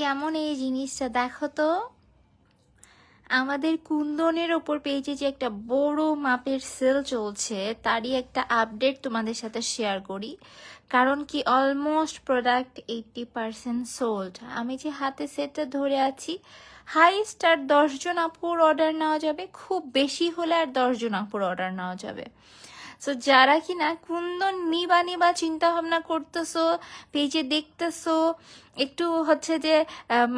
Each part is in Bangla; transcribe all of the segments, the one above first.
কেমন এই জিনিসটা দেখো তো। আমাদের কুন্দনের ওপর পেজে যে একটা বড় মাপের সেল চলছে তারই একটা আপডেট তোমাদের সাথে শেয়ার করি। কারণ কি অলমোস্ট প্রোডাক্ট 80% সোল্ড। আমি যে হাতে সেটটা ধরে আছি, হাইস্ট আর 10 জন আপুর অর্ডার নেওয়া যাবে, খুব বেশি হলে আর 10 জন আপুর অর্ডার নেওয়া যাবে। সো যারা কিনা কুন্দন নিবা নিবা চিন্তা ভাবনা করতেছো, পেজে দেখতেছো, একটু হচ্ছে যে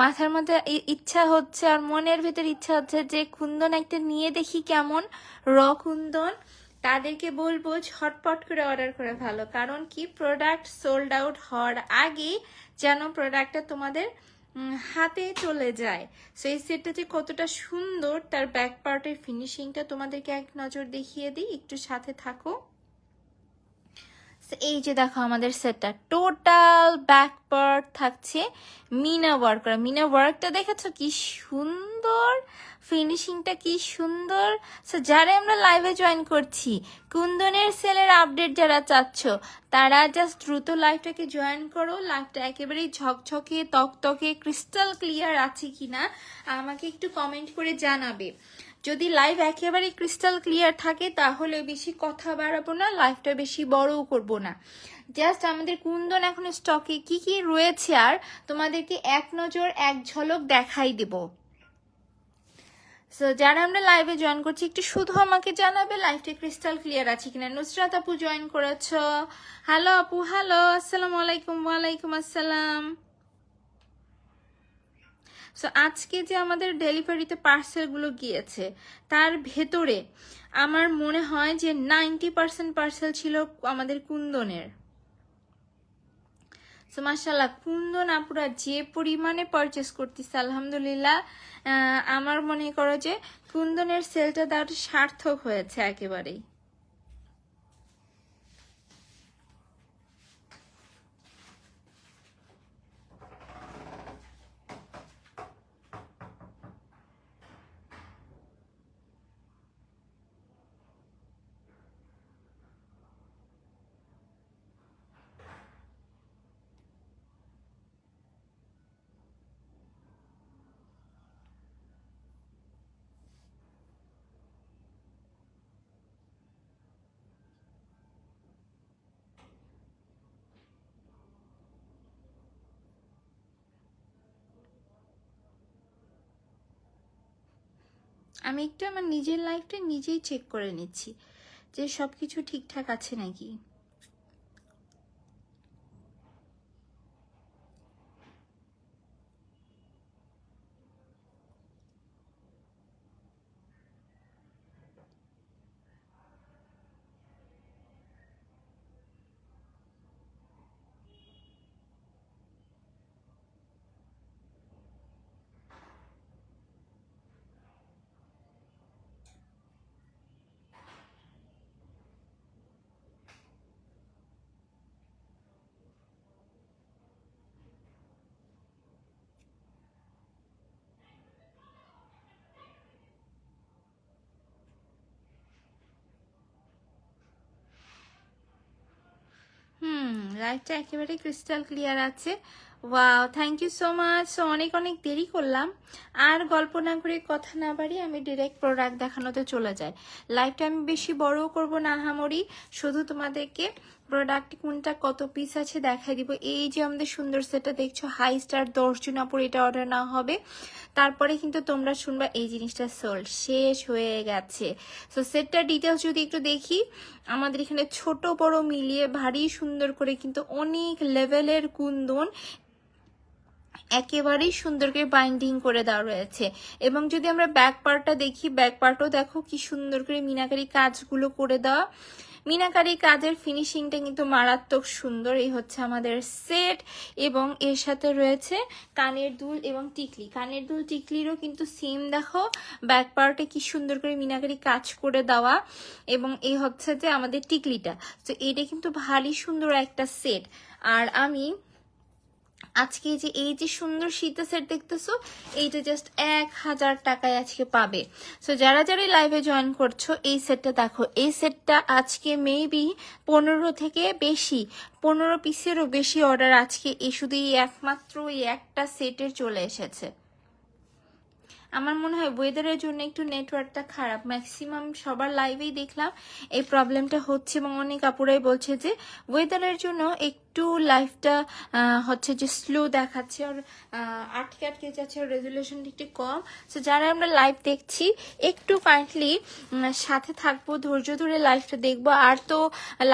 মাথার মধ্যে ইচ্ছা হচ্ছে আর মনের ভেতর ইচ্ছা হচ্ছে যে কুন্দন একটা নিয়ে দেখি কেমন, কুন্দন, তাদেরকে বলবো ঝটপট করে অর্ডার করে ভালো। কারণ কি প্রোডাক্ট সোল্ড আউট হওয়ার আগে যেন প্রোডাক্টটা তোমাদের হাতে চলে যায়। সো এই সেটটা যে কতটা সুন্দর, তার ব্যাক পার্টের ফিনিশিংটা তোমাদেরকে এক নজর দেখিয়ে দিই, একটু সাথে থাকো। এই যে দেখো আমাদের সেটটা টোটাল ব্যাক পার্ট থাকছে মিনা ওয়ার্ক করা। মিনা ওয়ার্কটা দেখেছো কি সুন্দর, ফিনিশিংটা কি সুন্দর। সো যারা আমরা লাইভে জয়েন করছি, কুন্দনের সেলের আপডেট যারা চাচ্ছ, তারা জাস্ট দ্রুত লাইভটাকে জয়েন করো। লাইভটা একেবারেই ঝকঝকে তকতকে ক্রিস্টাল ক্লিয়ার আছে কিনা আমাকে একটু কমেন্ট করে জানাবে। যদি লাইভ একেবারে ক্রিস্টাল ক্লিয়ার থাকে তাহলে বেশি কথা বাড়াবো না, লাইভটা বেশি বড়ও করব না। জাস্ট আমাদের কুন্দন এখন স্টকে কি কি রয়েছে আর তোমাদেরকে এক নজর এক ঝলক দেখাই দেব। সো যারা আমরা লাইভে জয়েন করছি একটু শুধু আমাকে জানাবে লাইভটা ক্রিস্টাল ক্লিয়ার আছে কিনা। নুসরাত আপু জয়েন করেছ, হ্যালো আপু, হ্যালো, আসসালামু আলাইকুম। ওয়ালাইকুম আসসালাম। সো আজকে যে আমাদের ডেলিভারিতে পার্সেলগুলো গিয়েছে তার ভেতরে আমার মনে হয় যে 90% পার্সেল ছিল আমাদের কুন্দনের। সো মাশাআল্লাহ, কুন্দন আপুরা যে পরিমাণে পারচেস করতেছে আলহামদুলিল্লাহ, আমার মনে করো যে কুন্দনের সেলটা তার সার্থক হয়েছে একেবারেই। আমি একটু আমার নিজের লাইফটা নিজেই চেক করে নিচ্ছি যে সবকিছু ঠিকঠাক আছে নাকি। লাইটটা একেবারে ক্রিস্টাল ক্লিয়ার আছে। Wow, thank you so much. So অনেক অনেক দেরি করলাম, আর গল্প না করে কথা না বাড়ি আমি ডিরেক্ট প্রোডাক্ট দেখানোতে চলে যাই। লাইভটা আমি বেশি বড়ও করব না আহামরি, শুধু তোমাদেরকে প্রোডাক্ট কোনটা কত পিস আছে দেখাই দিব। এই যে আমাদের সুন্দর সেটটা দেখছো, হাই স্টার 10 জন আপুর এটা অর্ডার না হবে, তারপরে কিন্তু তোমরা শুনবা এই জিনিসটা সোল্ড, শেষ হয়ে গেছে। সো সেটটার ডিটেলস যদি একটু দেখি, আমাদের এখানে ছোট বড় মিলিয়ে ভারী সুন্দর করে কিন্তু অনেক লেভেলের কুন্দন একেবারেই সুন্দর করে বাইন্ডিং করে দেওয়া রয়েছে। এবং যদি আমরা ব্যাক পার্টটা দেখি, ব্যাক পার্টও দেখো কি সুন্দর করে মিনাকারি কাজগুলো করে দেওয়া। মিনাকারি কাজের ফিনিশিংটা কিন্তু মারাত্মক সুন্দর। এই হচ্ছে আমাদের সেট, এবং এর সাথে রয়েছে কানের দুল এবং টিকলি। কানের দুল টিকলিরও কিন্তু সেম দেখো ব্যাক পার্টে কি সুন্দর করে মিনাকারি কাজ করে দেওয়া, এবং এই হচ্ছে যে আমাদের টিকলিটা। তো এটা কিন্তু ভারী সুন্দর একটা সেট। আর আমি আজকে এই যে সুন্দর সীতা সেট দেখতেছো, এইটা জাস্ট 1000 টাকায় আজকে পাবে। সো যারা যারা লাইভে জয়েন করছো, এই সেটটা দেখো, এই সেটটা আজকে মেবি 15 থেকে বেশি, 15 পিসেরও বেশি অর্ডার আজকে এই শুধু এই একমাত্র এই একটা সেটের চলে এসেছে। আমার মনে হয় ওয়েদারের জন্য একটু নেটওয়ার্কটা খারাপ, ম্যাক্সিমাম সবার লাইভেই দেখলাম এই প্রবলেমটা হচ্ছে, এবং অনেক আপুরাই বলছে যে ওয়েদারের জন্য একটু লাইভটা হচ্ছে যে স্লো দেখাচ্ছে, আর আটকে আটকে যাচ্ছে, আর রেজুলেশনটা একটু কম। সো যারা আমরা লাইভ দেখছি একটু কাইন্ডলি সাথে থাকবো, ধৈর্য ধরে লাইভটা দেখবো। আর তো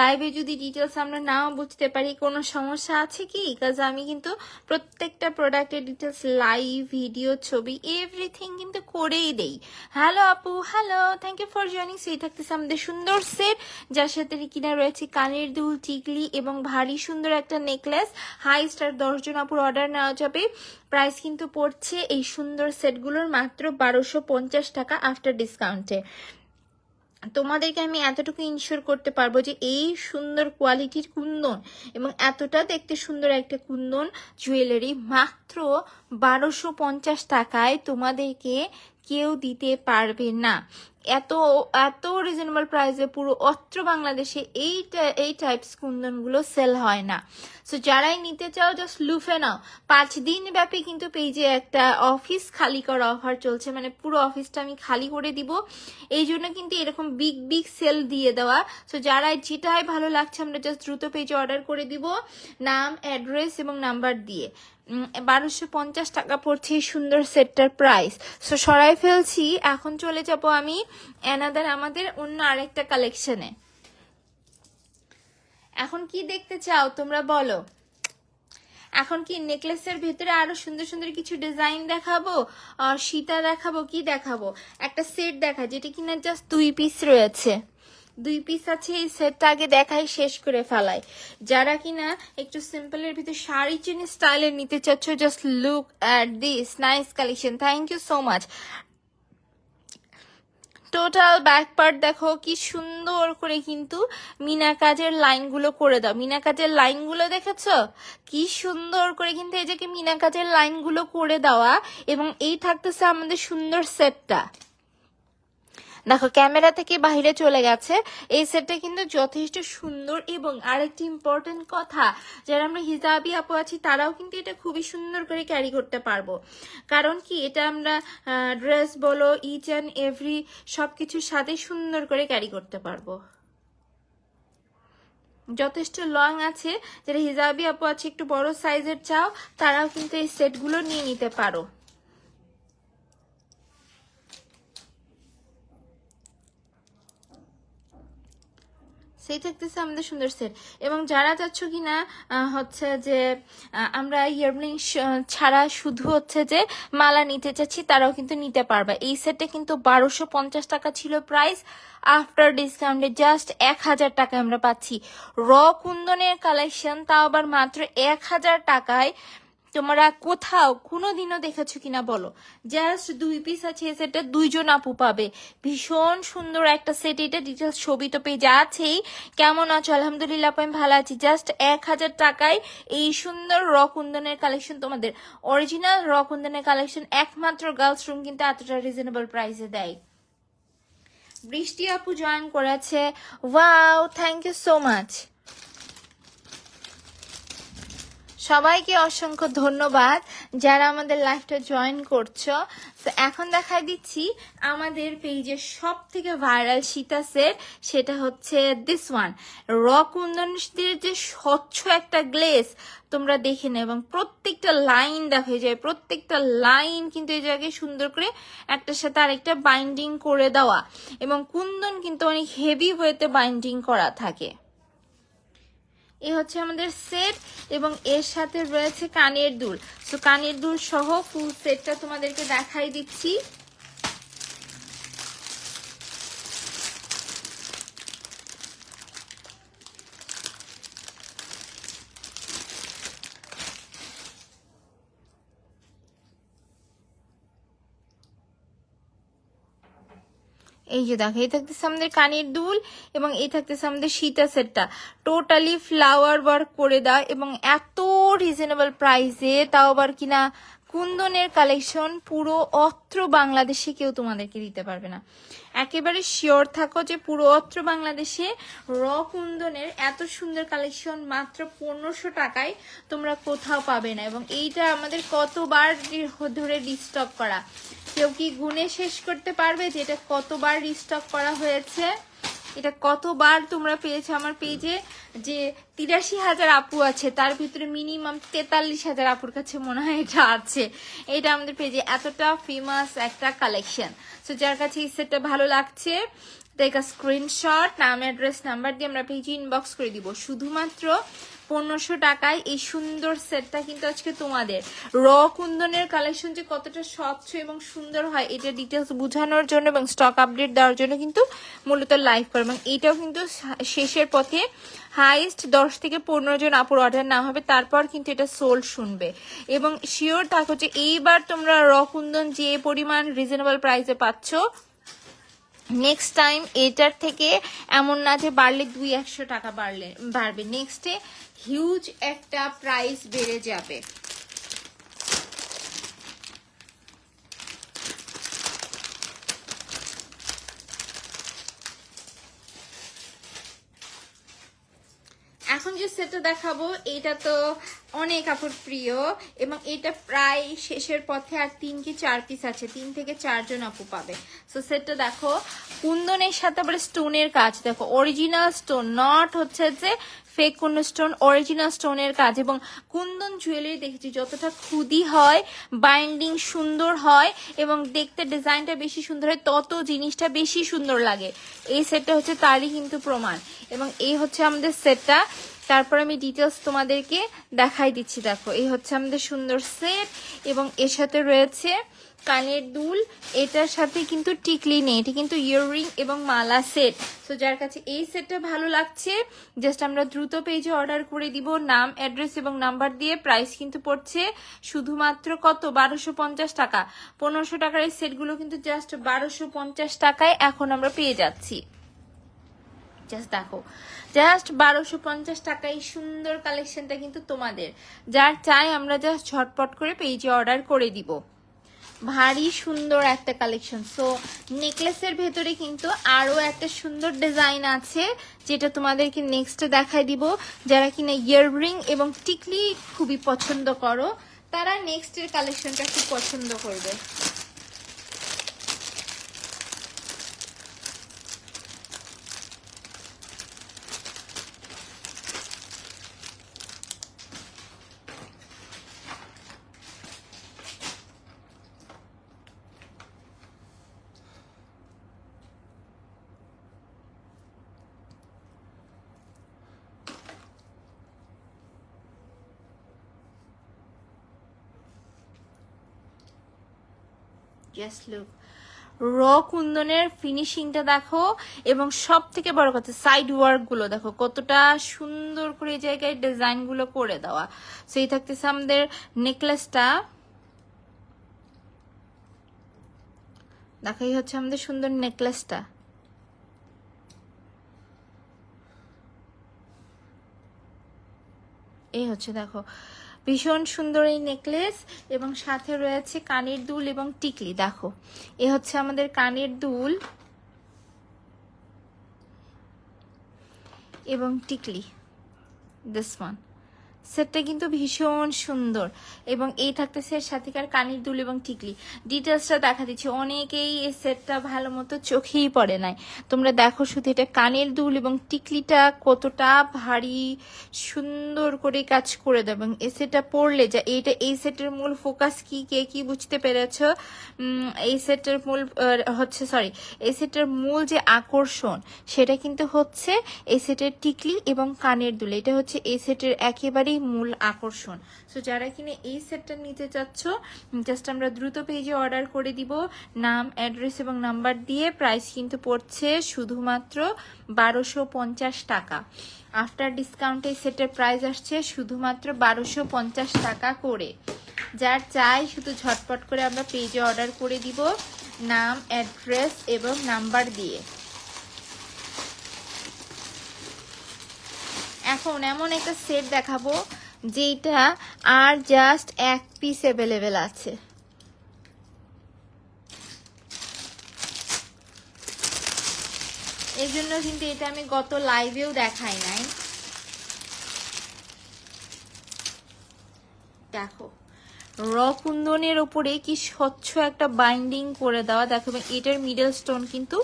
লাইভে যদি ডিটেলস আমরা নাও বুঝতে পারি, কোনো সমস্যা আছে কি? কাজ আমি কিন্তু প্রত্যেকটা প্রোডাক্টের ডিটেলস, লাইভ ভিডিও, ছবি, এভরিথিং কিন্তু করেই দেই। হ্যালো আপু, hello, thank you for joining. সেই থাকতেছে আমাদের সুন্দর সেট, যার সাথে কিনা রয়েছে কানের দুল, টিকলি এবং ভারী সুন্দর একটা নেকলেস। হাই স্টার 10 জন আপুর অর্ডার নেওয়া যাবে। প্রাইস কিন্তু পড়ছে এই সুন্দর সেটগুলোর মাত্র 1250 টাকা আফটার ডিসকাউন্টে। তোমাদেরকে আমি এতটুকু ইনশিওর করতে পারবো যে এই সুন্দর কোয়ালিটির কুন্দন এবং এতটা দেখতে সুন্দর একটা কুন্দন জুয়েলারি মাত্র 1250 টাকায় তোমাদেরকে কেউ দিতে পারবে না। এত এত রিজনেবল প্রাইসে পুরো অত্র বাংলাদেশে এই টাইপস কুন্দনগুলো সেল হয় না। সো যারাই নিতে চাও জাস্ট লুফে নাও। 5 দিন ব্যাপী কিন্তু পেজে একটা অফিস খালি করা অফার চলছে, মানে পুরো অফিসটা আমি খালি করে দিব, এই জন্য কিন্তু এরকম বিগ বিগ সেল দিয়ে দেওয়া। সো যারা যেটাই ভালো লাগছে আমরা জাস্ট দ্রুত পেজে অর্ডার করে দিব, নাম, অ্যাড্রেস এবং নাম্বার দিয়ে। 1250 টাকা পড়ছে এই সুন্দর সেটটার প্রাইস। সো সরাই ফেলছি, এখন চলে যাব আমি আমাদের অন্য আরেকটা কালেকশনে। এখন কি দেখতে চাও তোমরা বলো? এখন কি নেকলেসের ভেতরে আরো সুন্দর সুন্দর কিছু ডিজাইন দেখাবো, আর সীতা দেখাবো, কি দেখাবো? একটা সেট দেখা যেটা কিনা জাস্ট 2 পিস রয়েছে, 2 পিস আছে। এই সেটটা আগে দেখাই, শেষ করে ফেলাই। যারা কিনা একটু সিম্পলের ভিতরে শাড়ি চেন স্টাইলের নিতে চাচ্ছ, just look at this nice collection. Thank you so much. Total back part দেখো কি সুন্দর করে কিন্তু মিনা কাজের লাইনগুলো করে দাও। মিনা কাজের লাইনগুলো দেখেছো কি সুন্দর করে কিন্তু এই যে মিনা কাজের লাইনগুলো করে দেওয়া, এবং এই থাকতেছে আমাদের সুন্দর সেটটা। দেখো ক্যামেরা থেকে বাইরে চলে গেছে। এই সেটটা কিন্তু যথেষ্ট সুন্দর, এবং আরেকটি ইম্পর্টেন্ট কথা, যারা আমরা হিজাবি আপু আছি তারাও কিন্তু এটা খুবই সুন্দর করে ক্যারি করতে পারবো। কারণ কি এটা আমরা ড্রেস বলো, ইচ অ্যান্ড এভরি সবকিছুর সাথে সুন্দর করে ক্যারি করতে পারবো। যথেষ্ট লং আছে, যারা হিজাবি আপু আছে একটু বড় সাইজের চাও তারাও কিন্তু এই সেটগুলো নিয়ে নিতে পারো। সেই থাকতেছে আমাদের সুন্দর সেট। এবং যারা চাচ্ছ কিনা হচ্ছে যে আমরা ইয়াররিং ছাড়া শুধু হচ্ছে যে মালা নিতে চাচ্ছি, তারাও কিন্তু নিতে পারবে। এই সেটটা কিন্তু 1250 টাকা ছিল প্রাইস, আফটার ডিসকাউন্টে জাস্ট 1000 টাকায় আমরা পাচ্ছি। র কুন্দনের কালেকশন, তাও আবার মাত্র 1000 টাকায়। তোমরা কোথাও কোনোদিনও দেখেছো কিনা বলো? জাস্ট 2 পিস আছে, এই সেটটা 2 জন আপু পাবে। ভীষণ সুন্দর একটা সেট, এটা ডিটেলস ছবি তো পেয়ে যাচ্ছেই। কেমন আছো? আলহামদুলিল্লাহ আমি ভালো আছি। জাস্ট 1000 টাকায় এই সুন্দর র কুন্দনের কালেকশন, তোমাদের অরিজিনাল র কুন্দনের কালেকশন একমাত্র গার্লস রুম কিন্তু এতটা রিজনেবল প্রাইসে দেয়। বৃষ্টি আপু জয়েন করেছে, wow, thank you so much. সবাইকে অসংখ্য ধন্যবাদ যারা আমাদের লাইভটা জয়েন করছো। তো এখন দেখাই দিচ্ছি আমাদের পেজের সব থেকে ভাইরাল সীতা সেট, সেটা হচ্ছে দিস ওয়ান। র কুন্দনের যে স্বচ্ছ একটা গ্লেজ তোমরা দেখে নেবে, এবং প্রত্যেকটা লাইন দেখা যায়, প্রত্যেকটা লাইন কিন্তু এই জায়গায় সুন্দর করে একটার সাথে আরেকটা বাইন্ডিং করে দেওয়া, এবং কুন্দন কিন্তু অনেক হেভি ওয়েতে বাইন্ডিং করা থাকে। এই হচ্ছে আমাদের সেট, এবং এর সাথে রয়েছে কানের দুল। সো কানের দুল সহ ফুল সেটটা তোমাদেরকে দেখাই দিচ্ছি। এই যে দেখো, এই থাকতেছে আমাদের কানের দুল, এবং এই থাকতেছে আমাদের সীতা সেটটা টোটালি ফ্লাওয়ার ওয়ার্ক করে দেওয়া, এবং এত রিজনেবল প্রাইসে, তাও আবার কিনা কুন্দনের কালেকশন পুরো অত্র বাংলাদেশে কেউ তোমাদেরকে দিতে পারবে না। একেবারে শিওর থাকো যে পুরো অত্র বাংলাদেশে র কুন্দনের এত সুন্দর কালেকশন মাত্র 1500 টাকায় তোমরা কোথাও পাবে না। এবং এইটা আমাদের কতবার ধরে রিস্টক করা, কেউ কি গুণে শেষ করতে পারবে যে এটা কতবার রিস্টক করা হয়েছে? এটা কতবার তোমরা পেয়েছো আমার পেজে? যে 83,000 আপু আছে, তার ভিতরে মিনিমাম 43,000 আপুর কাছে মনে হয় এটা আছে। এটা আমাদের পেজে এতটা ফেমাস একটা কালেকশন। সো যার কাছে এই সেটটা ভালো লাগছে, টেক আ স্ক্রিনশট, নাম অ্যাড্রেস নাম্বার দিয়ে আমরা পেজে ইনবক্স করে দিব। শুধুমাত্র 1500 টাকায় এই সুন্দর সেটটা কিন্তু আজকে তোমাদের। র কুন্দনের কালেকশন যে কতটা স্বচ্ছ এবং সুন্দর হয় এটা ডিটেলস বোঝানোর জন্য এবং স্টক আপডেট দেওয়ার জন্য কিন্তু মূলত লাইভ করে। এবং এইটাও কিন্তু শেষের পথে হাইস্ট 10 থেকে 15 জন আপুর অর্ডার না হবে, তারপর কিন্তু এটা সোল্ড শুনবে। এবং শিওর থাকো যে এইবার তোমরা র কুন্দন যে পরিমাণ রিজনেবল প্রাইসে পাচ্ছ, নেক্সট টাইম এটার থেকে এমন না যে বাড়লে 200 টাকা বাড়বে, নেক্সটে হিউজ একটা প্রাইস বেড়ে যাবে। এখন যে সেটটা দেখাবো এটা তো অনেক আপুর প্রিয় এবং এটা প্রায় শেষের পথে, আর 3 কি 4 পিস আছে, 3 থেকে 4 জন আপু পাবে। সো সেটটা দেখো, কুন্দনের সাথে আবার স্টোনের কাজ দেখো, অরিজিনাল স্টোন, নট হচ্ছে যে ফেক কোন স্টোন, অরিজিনাল স্টোনের কাজ। এবং কুন্দন জুয়েলারি দেখেছি যতটা খুদি হয়, বাইন্ডিং সুন্দর হয় এবং দেখতে ডিজাইনটা বেশি সুন্দর হয়, তত জিনিসটা বেশি সুন্দর লাগে। এই সেটটা হচ্ছে তারই কিন্তু প্রমাণ। এবং এই হচ্ছে আমাদের সেটটা। তারপর আমি ডিটেলস তোমাদেরকে দেখাই দিচ্ছি। দেখো এই হচ্ছে আমাদের সুন্দর সেট এবং এর সাথে রয়েছে কানের দুল, এটার সাথে কিন্তু টিকলি নেই, এটি কিন্তু ইয়াররিং এবং মালা সেট। তো যার কাছে এই সেটটা ভালো লাগছে জাস্ট আমরা দ্রুত পেজে অর্ডার করে দিব, নাম অ্যাড্রেস এবং নাম্বার দিয়ে। প্রাইস কিন্তু পড়ছে শুধুমাত্র কত, 1250 টাকা। 1500 টাকার এই সেটগুলো কিন্তু জাস্ট 1250 টাকায় এখন আমরা পেয়ে যাচ্ছি। জাস্ট দেখো, জাস্ট 1250 টাকায় সুন্দর কালেকশনটা কিন্তু তোমাদের। যার চাই আমরা জাস্ট ঝটপট করে পেজে অর্ডার করে দিব। ভারী সুন্দর একটা কালেকশন। সো নেকলেসের ভেতরে কিন্তু আরো একটা সুন্দর ডিজাইন আছে যেটা তোমাদেরকে নেক্সট দেখাই দিব। যারা কিনা ইয়াররিং এবং টিকলি খুবই পছন্দ করো তারা নেক্সটের কালেকশনটা খুব পছন্দ করবে। জাস্ট লুক, র কুন্দনের ফিনিশিংটা দেখো এবং সব থেকে বড় কথা সাইড ওয়ার্ক গুলো দেখো কতটা সুন্দর করে এই জায়গায় ডিজাইন গুলো করে দেওয়া। সেই থাকতেছে আমাদের নেকলেসটা, দেখো এই হচ্ছে আমাদের সুন্দর নেকলেসটা। এই হচ্ছে দেখো ভীষণ সুন্দর এই নেকলেস এবং সাথে রয়েছে কানের দুল এবং টিকলি। দেখো এ হচ্ছে আমাদের কানের দুল এবং টিকলি, দিস ওয়ান। সেটটা কিন্তু ভীষণ সুন্দর এবং এই থাকতেছে সাথীকার কানের দুল এবং টিকলি। ডিটেলসটা দেখা দিচ্ছি, অনেকেই এই সেটটা ভালো মতো চোখেই পড়ে নাই। তোমরা দেখো শুধু এটা কানের দুল এবং টিকলিটা কতটা ভারী সুন্দর করে কাজ করে দেবে। এবং এই সেটটা পরলে যা এইটা, এই সেটের মূল ফোকাস কি, কে কি বুঝতে পেরেছ? এই সেটের মূল হচ্ছে এই সেটের মূল যে আকর্ষণ সেটা কিন্তু হচ্ছে এই সেটের টিকলি এবং কানের দুল। এটা হচ্ছে এই সেটের একেবারেই মূল আকর্ষণ। সো যারা কিনে এই সেটটা নিতে চাচ্ছ জাস্ট আমরা দ্রুত পেজে অর্ডার করে দিব, নাম অ্যাড্রেস এবং নাম্বার দিয়ে। প্রাইস কিন্তু পড়ছে শুধুমাত্র 1250 টাকা। আফটার ডিসকাউন্টে এই সেটের প্রাইস আসছে শুধুমাত্র 1250 টাকা করে। যার চাই শুধু ঝটপট করে আমরা পেজে অর্ডার করে দিব, নাম অ্যাড্রেস এবং নাম্বার দিয়ে। এখন এমন একটা সেট দেখাবো যেটা আর জাস্ট এক পিস অ্যাভেলেবেল আছে। এই জন্য কিন্তু এটা আমি গত লাইভেও দেখাই নাই। দেখো র কুন্দনের ওপরে কি স্বচ্ছ একটা বাইন্ডিং করে দেওয়া। দেখো এটার মিডল স্টোন কিন্তু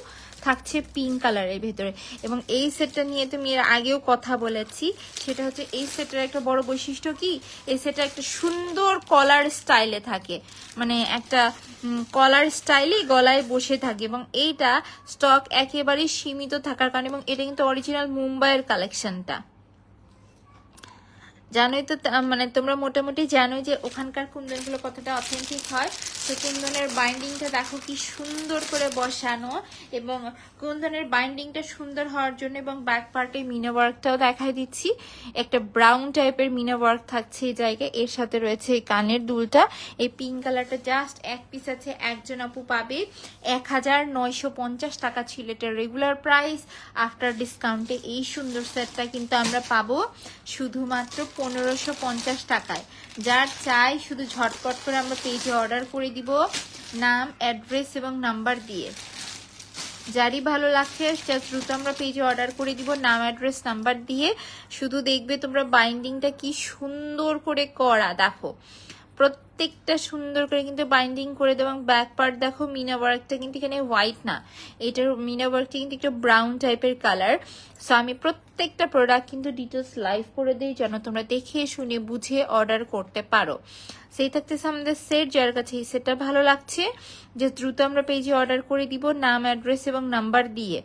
থাকছে পিঙ্ক কালারের ভেতরে। এবং এই সেটটা নিয়ে তুমি এর আগেও কথা বলেছি, সেটা হচ্ছে এই সেটের একটা বড় বৈশিষ্ট্য কি, এই সেটটা একটা সুন্দর কলার স্টাইলে থাকে, মানে একটা কলার স্টাইলেই গলায় বসে থাকে। এবং এইটা স্টক একেবারেই সীমিত থাকার কারণে, এবং এটা কিন্তু অরিজিনাল মুম্বাইয়ের কালেকশনটা, জানোই তো, মানে তোমরা মোটামুটি জানোই যে ওখানকার কুন্দনগুলো কতটা অথেন্টিক হয়। তো কুন্দনের বাইন্ডিংটা দেখো কি সুন্দর করে বসানো, এবং কুন্দনের বাইন্ডিংটা সুন্দর হওয়ার জন্য এবং ব্যাক পার্টে মিনা ওয়ার্কটাও দেখাই দিচ্ছি। একটা ব্রাউন টাইপের মিনা ওয়ার্ক থাকছে এই জায়গায়, এর সাথে রয়েছে এই কানের দুলটা। এই পিঙ্ক কালারটা জাস্ট এক পিস আছে, একজন আপু পাবে। 1950 টাকা ছিল এটা রেগুলার প্রাইস। আফটার ডিসকাউন্টে এই সুন্দর সেটটা কিন্তু আমরা পাবো শুধুমাত্র 1550 টাকায়। যার চাই শুধু ঝটপট করে আমরা পেজে অর্ডার করে দিব, নাম, অ্যাড্রেস এবং নাম্বার দিয়ে। যারই ভালো লাগছে দ্রুত আমরা পেজে অর্ডার করে দিব, নাম, অ্যাড্রেস, নাম্বার দিয়ে। শুধু দেখবে তোমরা বাইন্ডিংটা কি সুন্দর করে করা, দেখো প্রত্যেকটা সুন্দর করে কিন্তু বাইন্ডিং করে দেবো। এবং ব্যাক পার্ট দেখো মিনা ওয়ার্কটা কিন্তু এখানে হোয়াইট না, এটার মিনা ওয়ার্কটা কিন্তু একটু ব্রাউন টাইপের কালার। সো আমি প্রত্যেকটা প্রোডাক্ট কিন্তু ডিটেলস লাইভ করে দিই যেন তোমরা দেখে শুনে বুঝে অর্ডার করতে পারো। সেই থাকতেছে আমাদের সেট, যার কাছে এই সেটটা ভালো লাগছে যে দ্রুত আমরা পেজে অর্ডার করে দিব, নাম, অ্যাড্রেস এবং নাম্বার দিয়ে।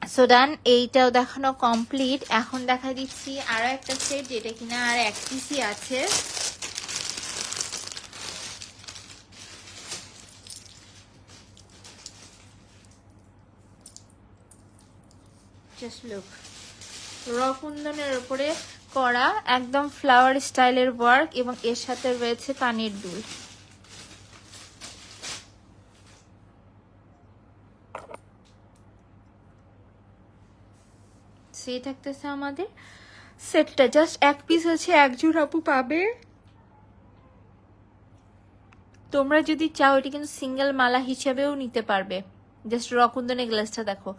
সো ডান, এইটাও দেখানো কমপ্লিট। এখন দেখা দিচ্ছি আরো একটা সেট, যেটা কিনা আর এক পিসই আছে। জাস্ট লুক, র কুন্দনের উপরে করা একদম ফ্লাওয়ার স্টাইলের ওয়ার্ক, এবং এর সাথে রয়েছে কানের দুল। সেই থাকতেছে আমাদের সেটটা, জাস্ট এক পিস আছে, একজন আপু পাবে। তোমরা যদি চাও এটা কিন্তু সিঙ্গেল মালা হিসেবেও নিতে পারবে। জাস্ট রকুন্দনের গ্লাসটা দেখো,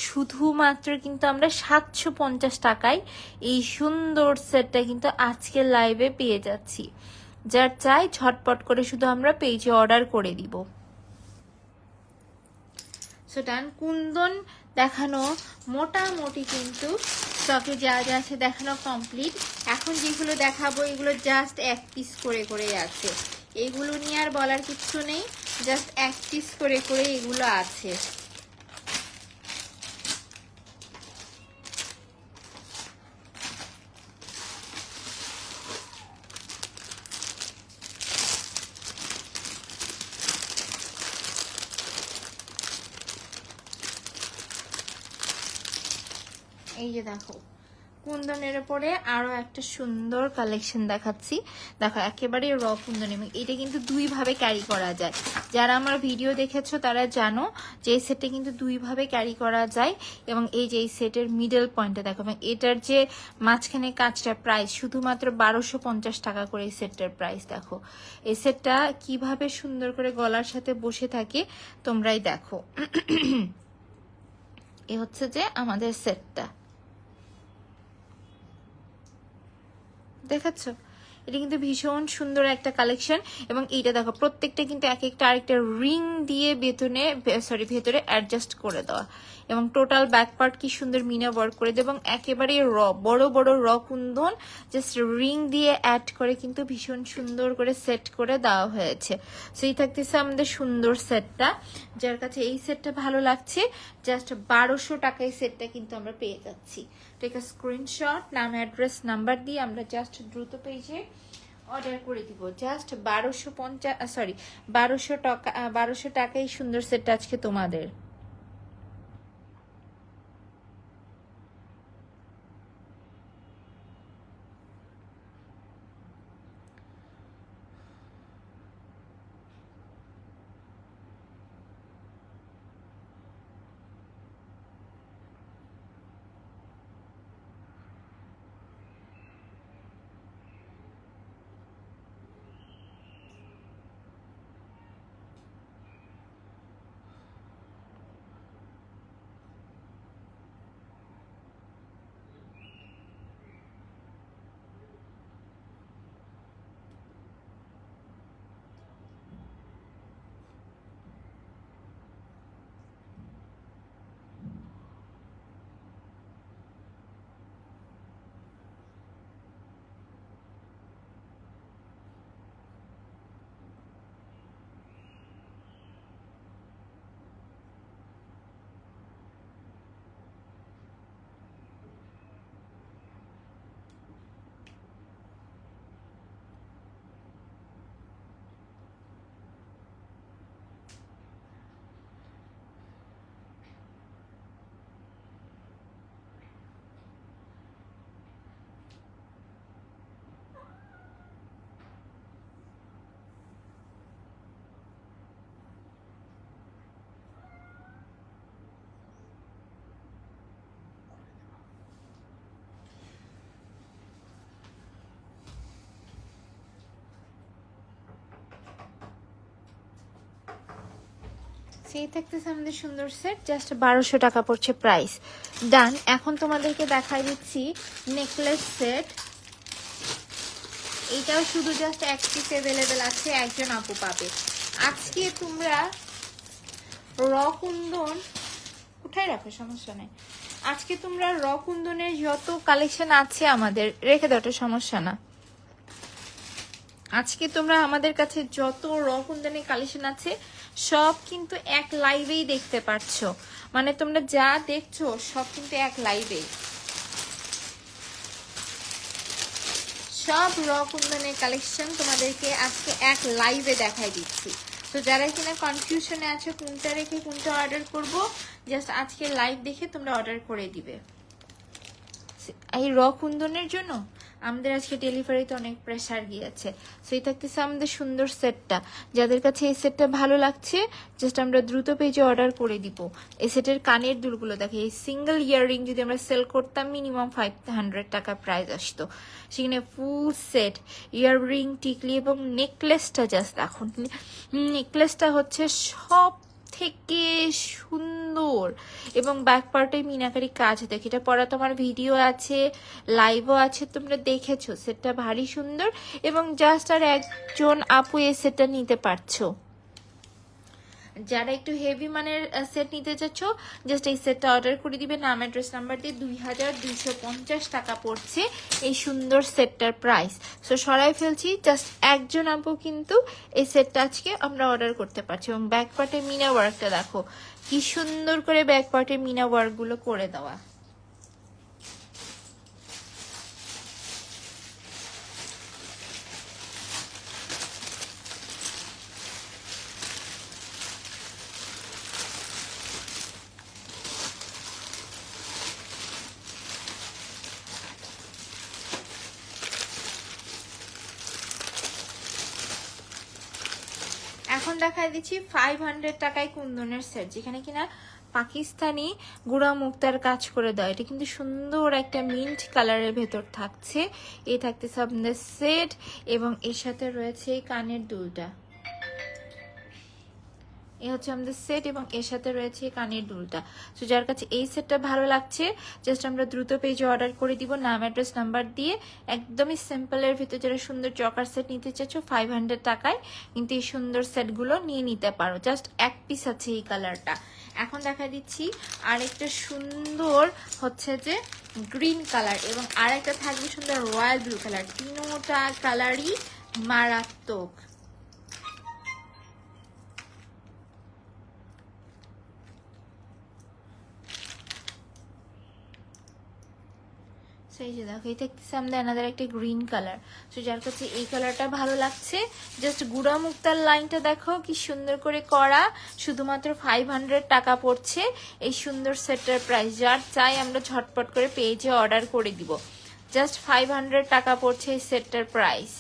শুধুমাত্র কিন্তু আমরা 750 টাকায় এই সুন্দর সেটটা কিন্তু আজকের লাইভে পেয়ে যাচ্ছি। যার চাই ঝটপট করে শুধু আমরা পেজে অর্ডার করে দিব। সো ডান, কুন্দন দেখানো মোটামুটি কিন্তু স্টকে যা যা আছে দেখানো কমপ্লিট। এখন যেগুলো দেখাবো এগুলো জাস্ট এক পিস করে করে আছে, এগুলো নিয়ে আর বলার কিছু নেই, জাস্ট এক পিস করে করে এগুলো আছে। এই যে দেখো কুন্দনের উপরে আরো একটা সুন্দর কালেকশন দেখাচ্ছি। দেখো একেবারে র কুন্দন, এবং এটা কিন্তু দুই ভাবে ক্যারি করা যায়। যারা আমার ভিডিও দেখেছো তারা জানো যে এই সেটটা কিন্তু দুই ভাবে ক্যারি করা যায়। এবং এই যে এই সেটের মিডল পয়েন্টটা দেখো, এবং এটার যে মাঝখানে কাজটা প্রাইস শুধুমাত্র 1250 টাকা করে এই সেটটার প্রাইস। দেখো এই সেটটা কিভাবে সুন্দর করে গলার সাথে বসে থাকে তোমরাই দেখো। এ হচ্ছে যে আমাদের সেটটা, দেখাচ্ছ? এটা কিন্তু ভীষণ সুন্দর একটা কালেকশন। এবং এইটা দেখো প্রত্যেকটা কিন্তু এক একটা আরেকটা রিং দিয়ে ভেতরে অ্যাডজাস্ট করে দেওয়া। এবং টোটাল ব্যাক পার্ট কি সুন্দর মিনা ওয়ার্ক করে দেয়, এবং একেবারে বড় বড় কুন্দন জাস্ট রিং দিয়ে অ্যাড করে কিন্তু ভীষণ সুন্দর করে সেট করে দেওয়া হয়েছে। সেই থাকতেছে আমাদের সুন্দর সেটটা। যার কাছে এই সেটটা ভালো লাগছে জাস্ট 1200 টাকায় সেটটা কিন্তু আমরা পেয়ে যাচ্ছি। টেক আ স্ক্রিনশট, নাম, অ্যাড্রেস, নাম্বার দিয়ে আমরা জাস্ট দ্রুত পেজে অর্ডার করে দিব। জাস্ট 1200 টাকায় সুন্দর সেটটা আজকে তোমাদের। সেই থাকতেছে আমাদের সুন্দর সেট, জাস্ট 1200 টাকা পড়ছে প্রাইস। ডান। এখন তোমাদেরকে দেখাই দিচ্ছি নেকলেস সেট। এইটাও শুধু জাস্ট এক পিস অ্যাভেলেবেল আছে, একজন আপু পাবে। আজকে তোমরা কুন্দন উঠাই রাখো, সমস্যা নেই। আজকে তোমরা কুন্দনের যত কালেকশন আছে আমাদের, রেখে দাও, সমস্যা না। আজকে তোমরা আমাদের কাছে যত কুন্দনের কালেকশন আছে সব কিন্তু এক লাইভেই দেখতে পাচ্ছ। মানে তোমরা যা দেখছো সব কিন্তু এক লাইভেই, সব কুন্দনের কালেকশন তোমাদেরকে আজকে এক লাইভে দেখাই দিচ্ছি। তো যারা কিনা কনফিউশনে আছে কোনটা রেখে কোনটা অর্ডার করব, জাস্ট আজকে লাইভ দেখে তোমরা অর্ডার করে দিবে। এই কুন্দনের জন্য আমাদের আজকে ডেলিভারিতে অনেক প্রেসার গিয়েছে। সো এই থাকতেছে আমাদের সুন্দর সেটটা। যাদের কাছে এই সেটটা ভালো লাগছে জাস্ট আমরা দ্রুত পেজে অর্ডার করে দিব। এই সেটের কানের দুলগুলো দেখে, এই সিঙ্গেল ইয়াররিং যদি আমরা সেল করতাম মিনিমাম 500 টাকা প্রাইস আসতো, সেখানে ফুল সেট ইয়াররিং, টিকলি এবং নেকলেসটা জাস্ট দেখুন। নেকলেসটা হচ্ছে সব থেকে সুন্দর এবং ব্যাক পার্টে মিনাকারি কাজ দেখে, এটা পরা তোমার ভিডিও আছে, লাইভও আছে, তোমরা দেখেছো। সেটটা ভারী সুন্দর এবং জাস্ট আর একজন আপু এই সেটটা নিতে পারছো। যারা একটু হেভি মানের সেট নিতে চাচ্ছ জাস্ট এই সেটটা অর্ডার করে দিবে, নাম অ্যাড্রেস নাম্বার দিয়ে। 2250 টাকা পড়ছে এই সুন্দর সেটটার প্রাইস। সো সরাই ফেলছি, জাস্ট একজন আপু কিন্তু এই সেটটা আজকে আমরা অর্ডার করতে পারছি। এবং ব্যাক পার্টে মিনা ওয়ার্কটা দেখো কি সুন্দর করে ব্যাক পার্টে মিনা ওয়ার্কগুলো করে দেওয়া। এখন দেখাই দিচ্ছি 500 টাকায় কুন্দনের সেট, যেখানে কিনা পাকিস্তানি গুড়া মুক্তার কাজ করে দেয়। এটা কিন্তু সুন্দর একটা মিন্ট কালারের ভেতর থাকছে। এই থাকতেছে আপনাদের সেট এবং এর সাথে রয়েছে এই কানের দুলটা। এই হচ্ছে আমাদের সেট এবং এর সাথে রয়েছে কানের দুলটা। সো যার কাছে এই সেটটা ভালো লাগছে জাস্ট আমরা দ্রুত পেজে অর্ডার করে দিব, নাম অ্যাড্রেস নাম্বার দিয়ে। একদমই সিম্পলের ভিতরে যারা সুন্দর চকার সেট নিতে চাচ্ছ 500 টাকায় কিন্তু এই সুন্দর সেটগুলো নিয়ে নিতে পারো। জাস্ট এক পিস আছে এই কালারটা। এখন দেখা দিচ্ছি আরেকটা সুন্দর হচ্ছে যে গ্রিন কালার এবং আরেকটা থাকবে সুন্দর রয়্যাল ব্লু কালার। তিনোটা কালারই মারাত্মক। এই যে দেখো, এই দেখতেছি আমাদের আনাদার একটা গ্রিন কালার। সো যার কাছে এই কালারটা ভালো লাগছে জাস্ট গুড়া মুক্তার লাইনটা দেখো কি সুন্দর করে করা, শুধুমাত্র 500 টাকা পড়ছে এই সুন্দর সেটটার প্রাইস। যার চাই আমরা ঝটপট করে পেজে অর্ডার করে দিব, জাস্ট 500 টাকা পড়ছে এই সেটটার প্রাইস।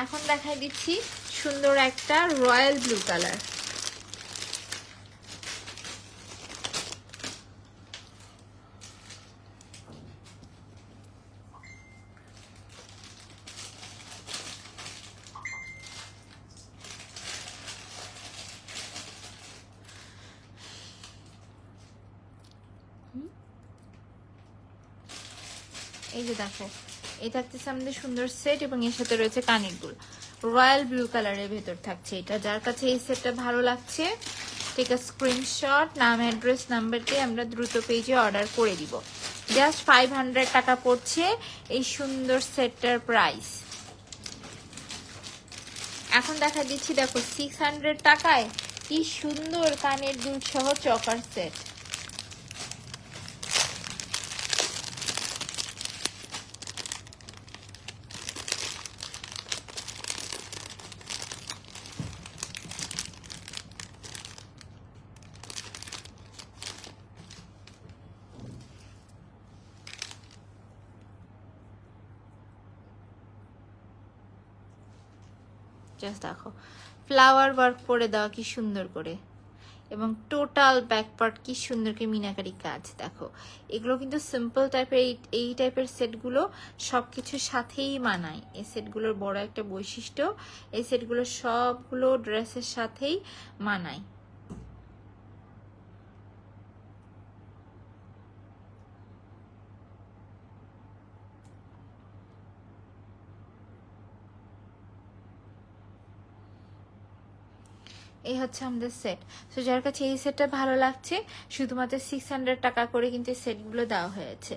এখন দেখাই দিচ্ছি সুন্দর একটা রয়্যাল ব্লু কালার। এই যে দেখো, এই থাকতেছে আমাদের সুন্দর সেট এবং এর সাথে রয়েছে কানের দুল। রয়্যাল ব্লু কালারের ভেতর থাকছে এটা। যার কাছে এই সেটটা ভালো লাগছে টেক আ স্ক্রিনশট, নাম অ্যাড্রেস নাম্বার দিয়ে আমরা দ্রুত পেজে অর্ডার করে দিব। জাস্ট 500 টাকা পড়ছে এই সুন্দর সেটটার প্রাইস। এখন দেখা দিচ্ছি দেখো 600 টাকায় কি সুন্দর কানের দুল সহ চকার সেট। জাস্ট দেখো ফ্লাওয়ার ওয়ার্ক করে দেওয়া কি সুন্দর করে এবং টোটাল ব্যাক পার্ট কি সুন্দর করে মিনাকারি কাজ দেখো। এগুলো কিন্তু সিম্পল টাইপের, এই টাইপের সেটগুলো সব কিছুর সাথেই মানায়। এই সেটগুলোর বড় একটা বৈশিষ্ট্য, এই সেটগুলো সবগুলো ড্রেসের সাথেই মানায়। এই হচ্ছে আমাদের সেট। সো যার কাছে এই সেটটা ভালো লাগছে, শুধুমাত্র 600 টাকা করে কিন্তু এই সেটগুলো দেওয়া হয়েছে।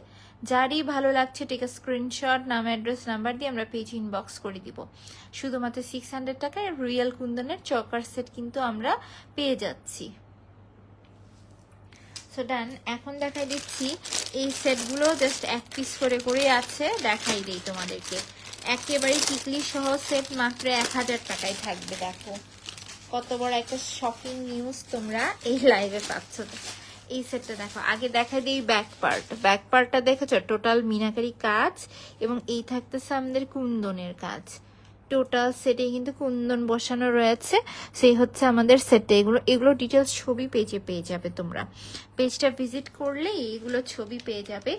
যারই ভালো লাগছে টেক আ স্ক্রিনশট, নাম, অ্যাড্রেস, নাম্বার দিয়ে আমরা পেজ ইনবক্স করে দিব। শুধুমাত্র 600 টাকায় রিয়েল কুন্দনের চকার সেট কিন্তু আমরা পেয়ে যাচ্ছি। সো ডান। এখন দেখাই দিচ্ছি এই সেটগুলো জাস্ট এক পিস করে করে আছে, দেখাই দিই তোমাদেরকে। একেবারে টিকলি সহ সেট মাত্র 1000 টাকায় থাকবে। দেখো কত বড় একটা শপিং নিউজ তোমরা এই লাইভে পাচ্ছ। এই সেটটা দেখো, আগে দেখাই দিই ব্যাক পার্ট। ব্যাক পার্টটা দেখেছো, টোটাল মিনাকারি কাজ এবং এই থাকতেছে আমাদের কুন্দনের কাজ। টোটাল সেটে কিন্তু কুন্দন বসানো রয়েছে। সেই হচ্ছে আমাদের সেটে। এগুলো ডিটেলস ছবি পেজে পেয়ে যাবে তোমরা। পেজটা ভিজিট করলে এগুলো ছবি পেয়ে যাবে।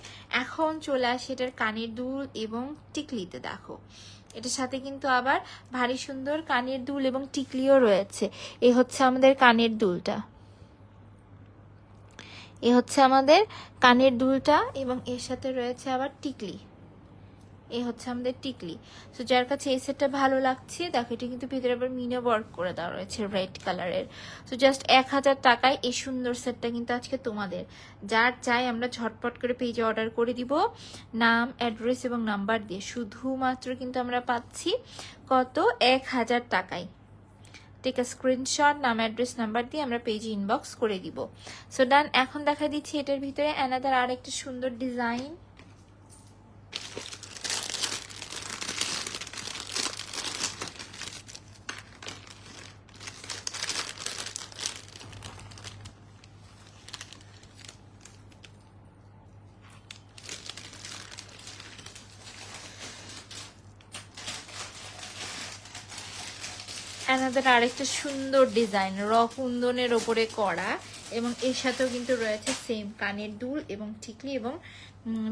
এখন চলে আসে এটার কানের দুল এবং টিকলিতে। দেখো এটার সাথে কিন্তু আবার ভারী সুন্দর কানের দুল এবং টিকলিও রয়েছে। এই হচ্ছে আমাদের কানের দুলটা, এ হচ্ছে আমাদের কানের দুলটা এবং এর সাথে রয়েছে আবার টিকলি। এই হচ্ছে আমাদের টিকলি। সো যার কাছে এই সেটটা ভালো লাগছে, দেখো এটা কিন্তু ভিতরে আবার মিনো ওয়ার্ক করে দেওয়া রয়েছে রেড কালারের। সো জাস্ট 1000 টাকায় এই সুন্দর সেটটা কিন্তু আজকে তোমাদের। যার চাই আমরা ঝটপট করে পেজে অর্ডার করে দিব, নাম, অ্যাড্রেস এবং নাম্বার দিয়ে। শুধুমাত্র কিন্তু আমরা পাচ্ছি কত, 1000 টাকায়। টেক আ স্ক্রিনশট, নাম, অ্যাড্রেস, নাম্বার দিয়ে আমরা পেজে ইনবক্স করে দিব। সো ডান। এখন দেখা দিচ্ছি এটার ভিতরে অ্যানাদার আর একটা সুন্দর ডিজাইন। অ্যানাদার আরেকটা সুন্দর ডিজাইন, র কুন্দনের ওপরে করা এবং এর সাথেও কিন্তু রয়েছে সেম কানের দুল এবং টিকলি এবং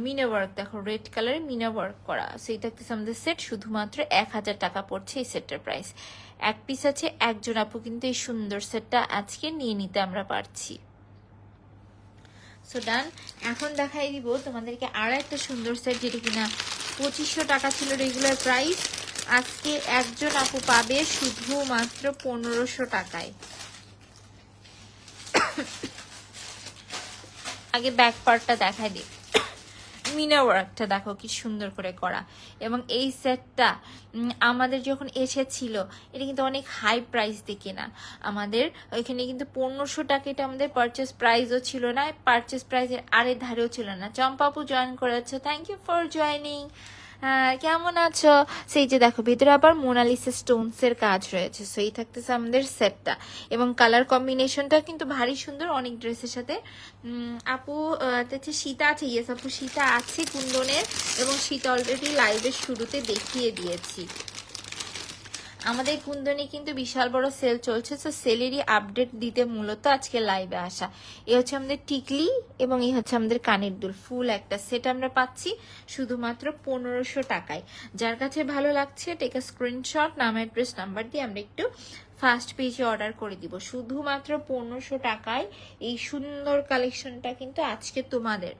মিনা ওয়ার্ক। দেখো রেড কালারের মিনা ওয়ার্ক করা। সেই থাকতেছে আমাদের সেট। শুধুমাত্র 1000 টাকা পড়ছে এই সেটটার প্রাইস। এক পিস আছে, একজন আপু কিন্তু এই সুন্দর সেটটা আজকে নিয়ে নিতে আমরা পারছি। সো ডান। এখন দেখাই দিব তোমাদেরকে আর একটা সুন্দর সেট, যেটা কিনা 2500 টাকা ছিল রেগুলার প্রাইস। আজকে একজন আপু পাবে শুধুমাত্র 1500 টাকায়। আগে ব্যাক পার্টটা দেখাই দিই। মিনা ওয়ার্কটা দেখো কি সুন্দর করে করা। এবং এই সেটটা আমাদের যখন এসেছিল, এটা কিন্তু অনেক হাই প্রাইস দিয়ে কেনা। আমাদের ওইখানে কিন্তু 1500 টাকা এটা আমাদের পারচেস প্রাইসও ছিল না, পারচেস প্রাইসের আরে ধারেও ছিল না। চম্পাপু জয়েন করেছো, থ্যাংক ইউ ফর জয়েনিং। কেমন আছো? সেই যে দেখো ভিতরে আবার মোনালিসা স্টোনসের কাজ রয়েছে। সো এই থাকতেছে আমাদের সেটটা এবং কালার কম্বিনেশনটা কিন্তু ভারী সুন্দর অনেক ড্রেসের সাথে। আপু হচ্ছে সীতা আছে, ইয়েস আপু সীতা আছে কুন্দনের, এবং সীতা অলরেডি লাইভের শুরুতে দেখিয়ে দিয়েছি। আমাদের কুন্দনে কিন্তু বিশাল বড় সেল চলছে। তো সেলেরই আপডেট দিতে মূলত আজকে লাইভে আসা। এ হচ্ছে আমাদের টিকলি এবং এই হচ্ছে আমাদের কানের দুল। ফুল একটা সেট আমরা পাচ্ছি শুধুমাত্র 1500 টাকায়। যার কাছে ভালো লাগছে টেক আ স্ক্রিনশট, নাম, অ্যাড্রেস, নাম্বার দিয়ে আমরা একটু ফার্স্ট পেজে অর্ডার করে দিব। শুধুমাত্র 1500 টাকায় এই সুন্দর কালেকশনটা কিন্তু আজকে তোমাদের।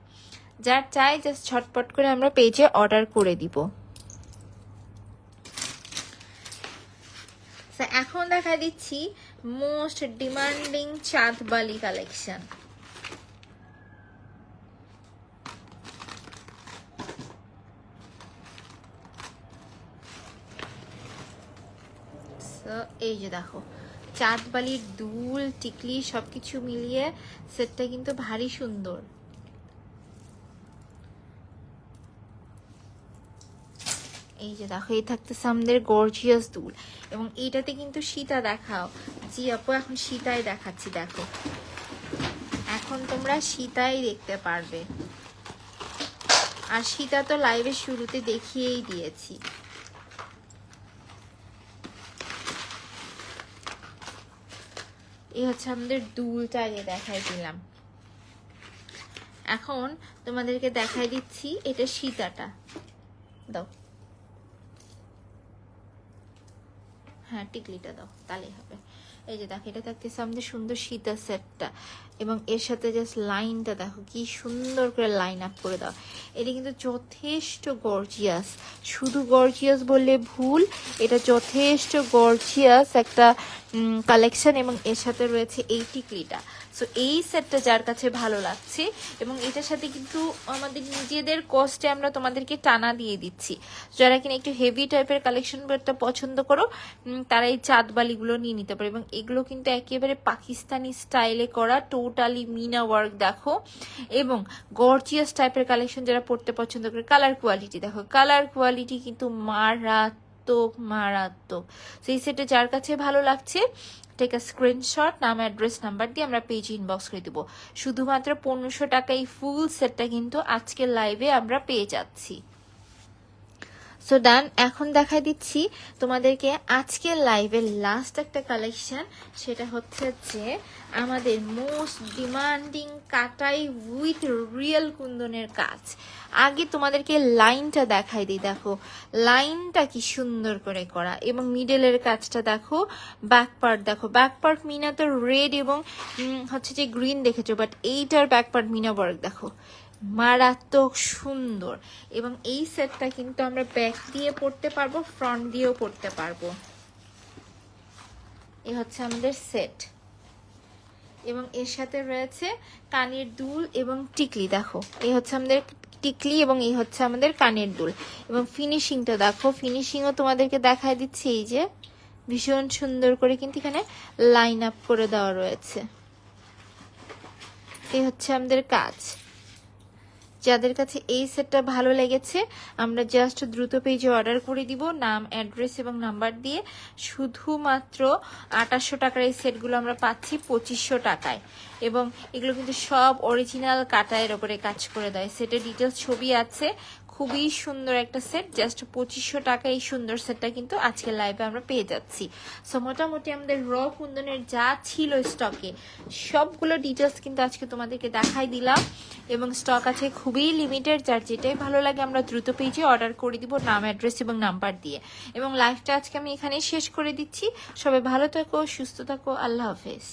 যার চাই জাস্ট ঝটপট করে আমরা পেজে অর্ডার করে দিব। এখন দেখা দিচ্ছি মোস্ট ডিমান্ডিং চাঁদবালি কালেকশন। এই যে দেখো চাঁদবালির দুল, টিকলি সবকিছু মিলিয়ে সেটটা কিন্তু ভারী সুন্দর। এই যে দেখো এই থাকতেছে আমাদের গর্জিয়াস দুল এবং এইটাতে কিন্তু সীতা দেখাও। জি আপু এখন সীতাই দেখাচ্ছি। দেখো এখন তোমরা সীতাই দেখতে পারবে, আর সীতা তো লাইভের শুরুতে দেখিয়েই দিয়েছি। এই হচ্ছে আমাদের দুলটা আগে দেখাই দিলাম। এখন তোমাদেরকে দেখাই দিচ্ছি এটা সীতাটা দাও, হ্যাঁ টিকলিটা দাও তাহলেই হবে। এই যে দেখো এটা থাকতেছে আমাদের সুন্দর সীতা সেটটা, এবং এর সাথে জাস্ট লাইনটা দেখো কি সুন্দর করে লাইন আপ করে দাও। এটা কিন্তু যথেষ্ট গর্জিয়াস, শুধু গর্জিয়াস বললে ভুল, এটা যথেষ্ট গর্জিয়াস একটা কালেকশন, এবং এর সাথে রয়েছে এই টিকলিটা। সো এই সেটটা যার কাছে ভালো লাগছে, এবং এটার সাথে কিন্তু আমাদের নিজেদের কস্টে আমরা তোমাদেরকে টানা দিয়ে দিচ্ছি। যারা কিনা একটু হেভি টাইপের কালেকশন করতে পছন্দ করো তারা এই চাঁদবালিগুলো নিয়ে নিতে পারে, এবং এগুলো কিন্তু একেবারে পাকিস্তানি স্টাইলে করা, টোটালি মিনা ওয়ার্ক দেখো, এবং গর্জিয়াস টাইপের কালেকশন যারা পড়তে পছন্দ করে। কালার কোয়ালিটি দেখো, কালার কোয়ালিটি কিন্তু মারাত্মক মারাত্মক। সেই সেটে যার কাছে ভালো লাগছে টেক আ স্ক্রিনশট, নাম অ্যাড্রেস নাম্বার দিয়ে আমরা পেজ ইনবক্স করে দেবো। শুধুমাত্র 1500 টাকায় ফুল সেটটা কিন্তু আজকের লাইভে আমরা পেয়ে যাচ্ছি। সো ডান, এখন দেখাই দিচ্ছি তোমাদেরকে আজকের লাইভের লাস্ট একটা কালেকশন, সেটা হচ্ছে যে আমাদের মোস্ট ডিমান্ডিং কাটাই উইথ রিয়েল কুন্দনের কাজ। আগে তোমাদেরকে লাইনটা দেখাই দিই, দেখো লাইনটা কি সুন্দর করে করা, এবং মিডলের কাজটা দেখো, ব্যাক পার্ট দেখো, ব্যাক পার্ট মিনা তো রেড এবং হচ্ছে যে গ্রিন দেখেছো, বাট এইটার ব্যাক পার্ট মিনা ওয়ার্ক দেখো মারাত্মক সুন্দর। এবং এই সেটটা কিন্তু আমরা ব্যাক দিয়ে পড়তে পারবো, ফ্রন্ট দিয়েও পড়তে পারবো। এই হচ্ছে আমাদের সেট, এবং এর সাথে রয়েছে কানের দুল এবং টিকলি দেখো, এই হচ্ছে আমাদের টিকলি এবং এই হচ্ছে আমাদের কানের দুল। এবং ফিনিশিংটা দেখো, ফিনিশিংও তোমাদেরকে দেখায় দিচ্ছি, এই যে ভীষণ সুন্দর করে কিন্তু এখানে লাইন আপ করে দেওয়া রয়েছে। এই হচ্ছে আমাদের কাজ। যাদের কাছে এই সেটটা ভালো লেগেছে আমরা জাস্ট দ্রুত পেজে অর্ডার করে দিব, নাম অ্যাড্রেস এবং নাম্বার দিয়ে। শুধুমাত্র 2800 টাকার এই সেটগুলো আমরা পাচ্ছি 2500 টাকায়, এবং এগুলো কিন্তু সব অরিজিনাল কাটায়ের ওপরে কাজ করে দেয়। সেটের ডিটেলস ছবি আছে, খুবই সুন্দর একটা সেট, জাস্ট 2500 টাকা এই সুন্দর সেটটা কিন্তু আজকের লাইভে আমরা পেয়ে যাচ্ছি। সো মোটামুটি আমাদের র কুন্দনের যা ছিল স্টকে সবগুলো ডিটেলস কিন্তু আজকে তোমাদেরকে দেখাই দিলাম, এবং স্টক আছে খুবই লিমিটেড। যার যেটাই ভালো লাগে আমরা দ্রুত পেজে অর্ডার করে দিব, নাম অ্যাড্রেস এবং নাম্বার দিয়ে। এবং লাইভটা আজকে আমি এখানেই শেষ করে দিচ্ছি। সবাই ভালো থাকো, সুস্থ থাকো, আল্লাহ হাফেজ।